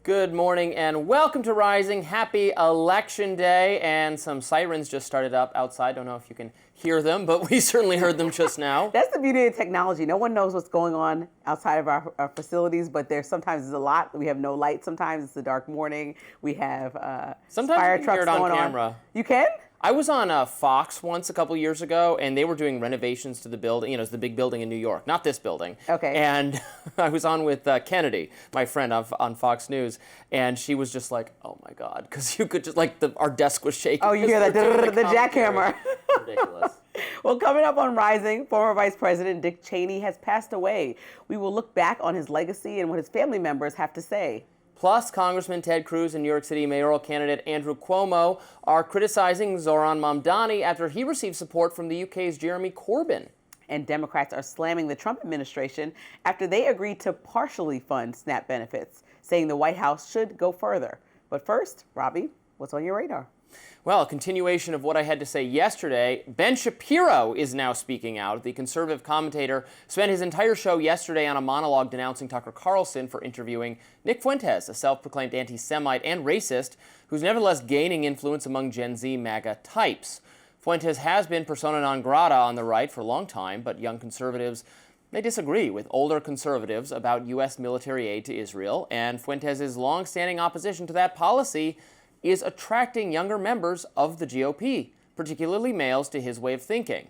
Good morning and welcome to Rising. Happy Election Day. And some sirens just started up outside. Don't know if you can hear them, but we certainly heard them just now. That's the beauty of technology. No one knows what's going on outside of our facilities, but sometimes there's a lot. We have no light. Sometimes it's a dark morning. We have fire trucks going on. Camera. You can? I was on Fox once a couple years ago, and they were doing renovations to the building. You know, it's the big building in New York, not this building. Okay. And I was on with Kennedy, my friend, on Fox News, and she was just like, "Oh my God," because you could just our desk was shaking. Oh, you hear that the jackhammer? Ridiculous. Well, coming up on Rising, former Vice President Dick Cheney has passed away. We will look back on his legacy and what his family members have to say. Plus, Congressman Ted Cruz and New York City mayoral candidate Andrew Cuomo are criticizing Zoran Mamdani after he received support from the UK's Jeremy Corbyn. And Democrats are slamming the Trump administration after they agreed to partially fund SNAP benefits, saying the White House should go further. But first, Robby, what's on your radar? Well, a continuation of what I had to say yesterday, Ben Shapiro is now speaking out. The conservative commentator spent his entire show yesterday on a monologue denouncing Tucker Carlson for interviewing Nick Fuentes, a self-proclaimed anti-Semite and racist who's nevertheless gaining influence among Gen Z MAGA types. Fuentes has been persona non grata on the right for a long time, but young conservatives, they disagree with older conservatives about U.S. military aid to Israel, and Fuentes' long-standing opposition to that policy is attracting younger members of the GOP, particularly males, to his way of thinking.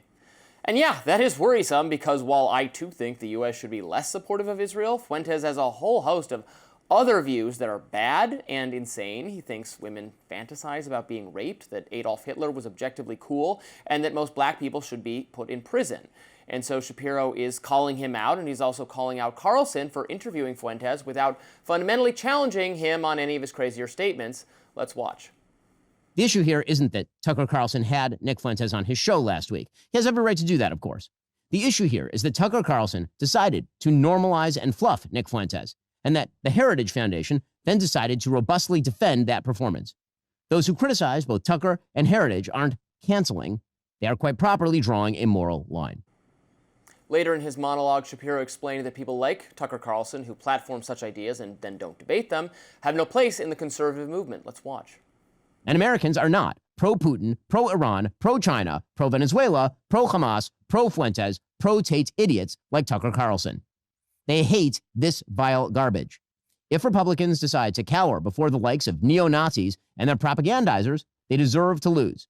And yeah, that is worrisome because while I too think the U.S. should be less supportive of Israel, Fuentes has a whole host of other views that are bad and insane. He thinks women fantasize about being raped, that Adolf Hitler was objectively cool, and that most black people should be put in prison. And so Shapiro is calling him out, and he's also calling out Carlson for interviewing Fuentes without fundamentally challenging him on any of his crazier statements. Let's watch. The issue here isn't that Tucker Carlson had Nick Fuentes on his show last week. He has every right to do that, of course. The issue here is that Tucker Carlson decided to normalize and fluff Nick Fuentes, and that the Heritage Foundation then decided to robustly defend that performance. Those who criticize both Tucker and Heritage aren't canceling. They are quite properly drawing a moral line. Later in his monologue, Shapiro explained that people like Tucker Carlson, who platform such ideas and then don't debate them, have no place in the conservative movement. Let's watch. And Americans are not pro-Putin, pro-Iran, pro-China, pro-Venezuela, pro-Hamas, pro-Fuentes, pro-Tate idiots like Tucker Carlson. They hate this vile garbage. If Republicans decide to cower before the likes of neo-Nazis and their propagandizers, they deserve to lose.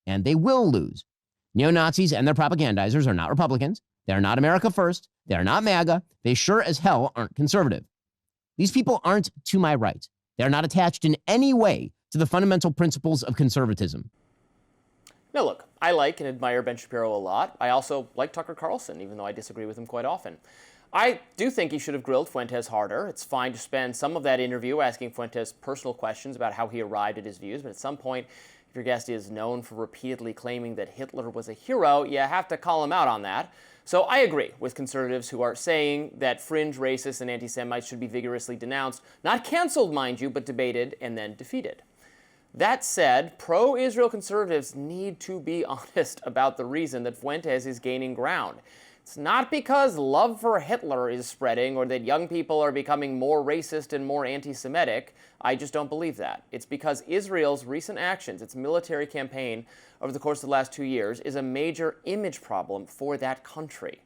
And they will lose. Neo-Nazis and their propagandizers are not Republicans. They are not America First. They are not MAGA. They sure as hell aren't conservative. These people aren't to my right. They are not attached in any way to the fundamental principles of conservatism. Now look, I like and admire Ben Shapiro a lot. I also like Tucker Carlson, even though I disagree with him quite often. I do think he should have grilled Fuentes harder. It's fine to spend some of that interview asking Fuentes personal questions about how he arrived at his views, but at some point, if your guest is known for repeatedly claiming that Hitler was a hero, you have to call him out on that. So I agree with conservatives who are saying that fringe racists and anti-Semites should be vigorously denounced, not canceled, mind you, but debated and then defeated. That said, pro-Israel conservatives need to be honest about the reason that Fuentes is gaining ground. It's not because love for Hitler is spreading or that young people are becoming more racist and more anti-Semitic. I just don't believe that. It's because Israel's recent actions, its military campaign over the course of the last 2 years, is a major image problem for that country.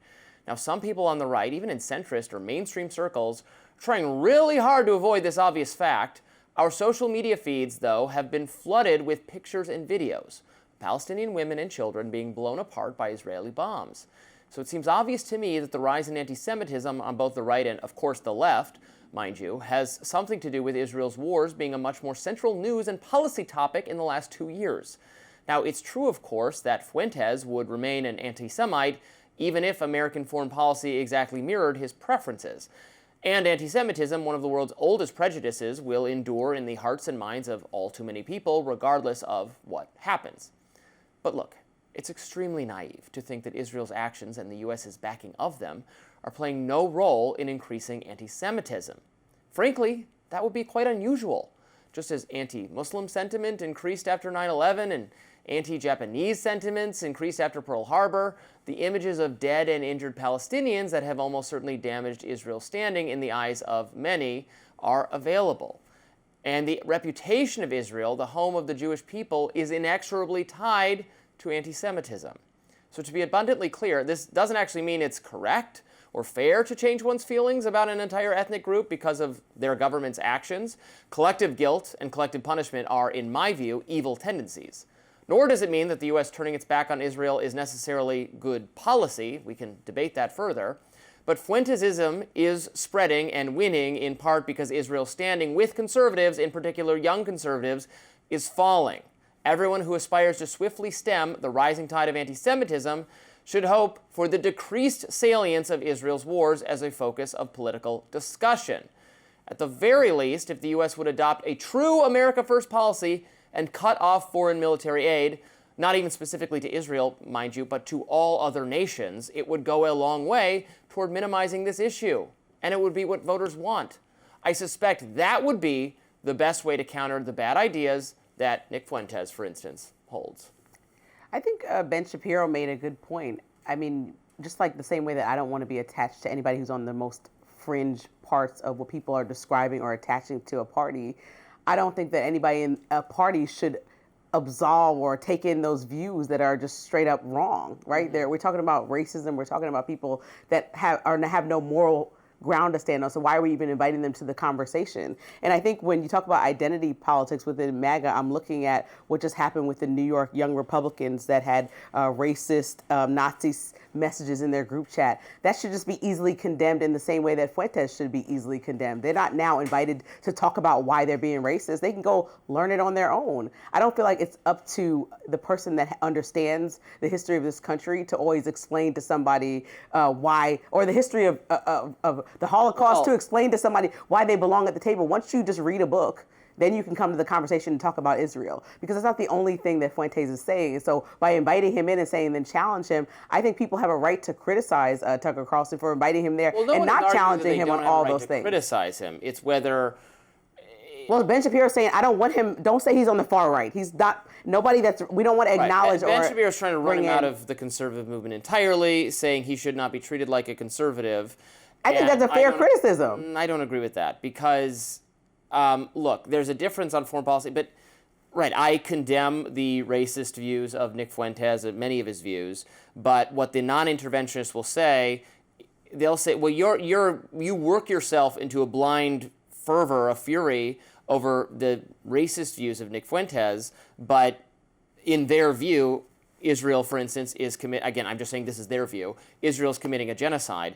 Now, some people on the right, even in centrist or mainstream circles, are trying really hard to avoid this obvious fact. Our social media feeds, though, have been flooded with pictures and videos of Palestinian women and children being blown apart by Israeli bombs. So it seems obvious to me that the rise in anti-Semitism on both the right and, of course, the left, mind you, has something to do with Israel's wars being a much more central news and policy topic in the last 2 years. Now, it's true, of course, that Fuentes would remain an anti-Semite even if American foreign policy exactly mirrored his preferences. And anti-Semitism, one of the world's oldest prejudices, will endure in the hearts and minds of all too many people, regardless of what happens. But look, it's extremely naive to think that Israel's actions and the U.S.'s backing of them are playing no role in increasing anti-Semitism. Frankly, that would be quite unusual. Just as anti-Muslim sentiment increased after 9/11 and anti-Japanese sentiments increased after Pearl Harbor, the images of dead and injured Palestinians that have almost certainly damaged Israel's standing in the eyes of many are available. And the reputation of Israel, the home of the Jewish people, is inexorably tied to anti-Semitism. So to be abundantly clear, this doesn't actually mean it's correct or fair to change one's feelings about an entire ethnic group because of their government's actions. Collective guilt and collective punishment are, in my view, evil tendencies. Nor does it mean that the U.S. turning its back on Israel is necessarily good policy. We can debate that further. But Fuentesism is spreading and winning in part because Israel's standing with conservatives, in particular young conservatives, is falling. Everyone who aspires to swiftly stem the rising tide of anti-Semitism should hope for the decreased salience of Israel's wars as a focus of political discussion. At the very least, if the U.S. would adopt a true America First policy and cut off foreign military aid, not even specifically to Israel, mind you, but to all other nations, it would go a long way toward minimizing this issue. And it would be what voters want. I suspect that would be the best way to counter the bad ideas that Nick Fuentes, for instance, holds. I think Ben Shapiro made a good point. I mean, just like the same way that I don't want to be attached to anybody who's on the most fringe parts of what people are describing or attaching to a party, I don't think that anybody in a party should absolve or take in those views that are just straight up wrong, right? We're talking about racism. We're talking about people that have no moral ground to stand on. So why are we even inviting them to the conversation? And I think when you talk about identity politics within MAGA, I'm looking at what just happened with the New York Young Republicans that had racist Nazi messages in their group chat. That should just be easily condemned in the same way that Fuentes should be easily condemned. They're not now invited to talk about why they're being racist. They can go learn it on their own. I don't feel like it's up to the person that understands the history of this country to always explain to somebody why, or the history of the Holocaust, to explain to somebody why they belong at the table. Once you just read a book, then you can come to the conversation and talk about Israel, because it's not the only thing that Fuentes is saying. And so by inviting him in and saying, then challenge him, I think people have a right to criticize Tucker Carlson for inviting him there and not challenging him on all those things. Criticize him. It's whether. Well, Ben Shapiro is saying, I don't want him, don't say he's on the far right. He's not, nobody that's, we don't want to acknowledge Ben Shapiro is trying to run him out of the conservative movement entirely, saying he should not be treated like a conservative. I think that's a fair criticism. I don't agree with that because, look, there's a difference on foreign policy, but I condemn the racist views of Nick Fuentes, many of his views, but what the non-interventionists will say, they'll say, well, you work yourself into a blind fervor, a fury over the racist views of Nick Fuentes, but in their view, Israel, for instance, is again, I'm just saying this is their view, Israel's committing a genocide.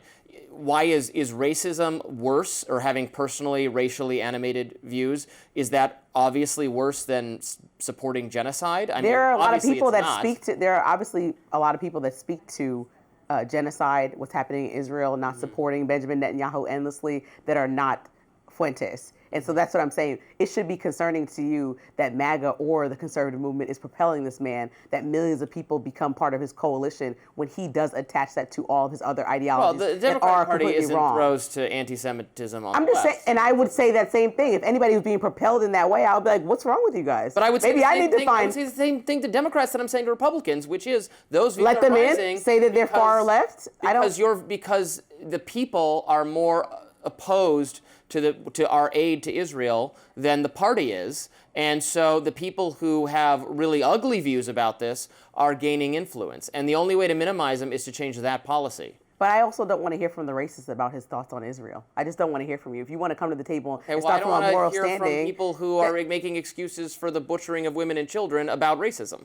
Why is racism worse, or having personally racially animated views, is that obviously worse than supporting genocide? There are a lot of people that speak to, there are obviously a lot of people that speak to genocide, what's happening in Israel, not supporting Benjamin Netanyahu endlessly, that are not Fuentes. And so that's what I'm saying. It should be concerning to you that MAGA or the conservative movement is propelling this man, that millions of people become part of his coalition when he does attach that to all of his other ideologies that are completely wrong. Well, the Democratic Party isn't throws to anti-Semitism on I'm the just left. saying, and I would say that same thing. If anybody was being propelled in that way, I would be like, what's wrong with you guys? But I would say maybe I need to find. I would say the same thing to Democrats that I'm saying to Republicans, which is those views let them are rising in, say that they're far left. Because the people are more opposed to our aid to Israel than the party is. And so the people who have really ugly views about this are gaining influence. And the only way to minimize them is to change that policy. But I also don't want to hear from the racist about his thoughts on Israel. I just don't want to hear from you. If you want to come to the table and start from a moral standing. I don't want to hear from people who are making excuses for the butchering of women and children about racism.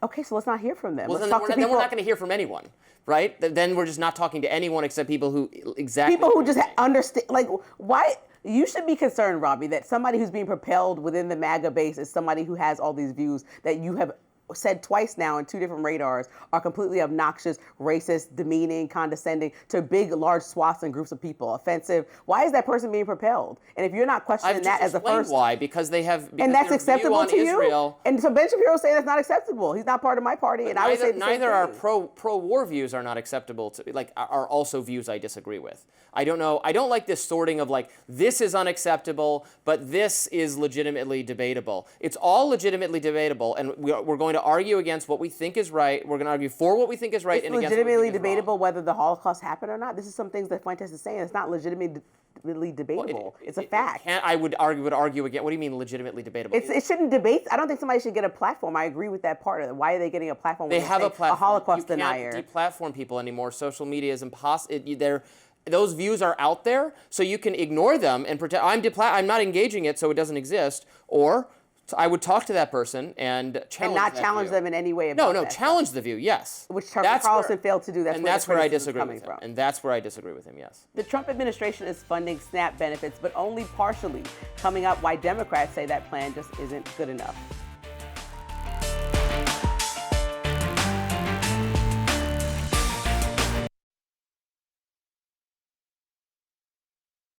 Okay, so let's not hear from them. Well, then we're not going to hear from anyone, right? Then we're just not talking to anyone except people who People who just understand, like, why? You should be concerned, Robby, that somebody who's being propelled within the MAGA base is somebody who has all these views that you have said twice now in two different radars are completely obnoxious, racist, demeaning, condescending to big, large swaths and groups of people, offensive. Why is that person being propelled? And if you're not questioning that as a first, why? Because they have, and that's acceptable to Israel, you. And so Ben Shapiro saying that's not acceptable. He's not part of my party, and I would say the neither same are thing. pro-war views are not acceptable to are also views I disagree with. I don't know. I don't like this sorting of this is unacceptable, but this is legitimately debatable. It's all legitimately debatable, and we're going going to argue against what we think is right. We're going to argue for what we think is right It's and against what we legitimately think is wrong. debatable whether the Holocaust happened or not. This is some things that Fuentes is saying. It's not legitimately debatable. It's a fact. I would argue again. What do you mean legitimately debatable? It shouldn't debate. I don't think somebody should get a platform. I agree with that part of it. Why are they getting a platform? They when have a platform. A Holocaust you denier. Can't deplatform people anymore. Social media is impossible. Those views are out there, so you can ignore them and pretend I'm not engaging it, so it doesn't exist. Or I would talk to that person and challenge not that challenge view. them in any way. No, About that challenge the view. Yes, which Tucker Carlson failed to do. That's where I criticism is disagree coming with him. from. And that's where I disagree with him. Yes. The Trump administration is funding SNAP benefits, but only partially. Coming up, why Democrats say that plan just isn't good enough.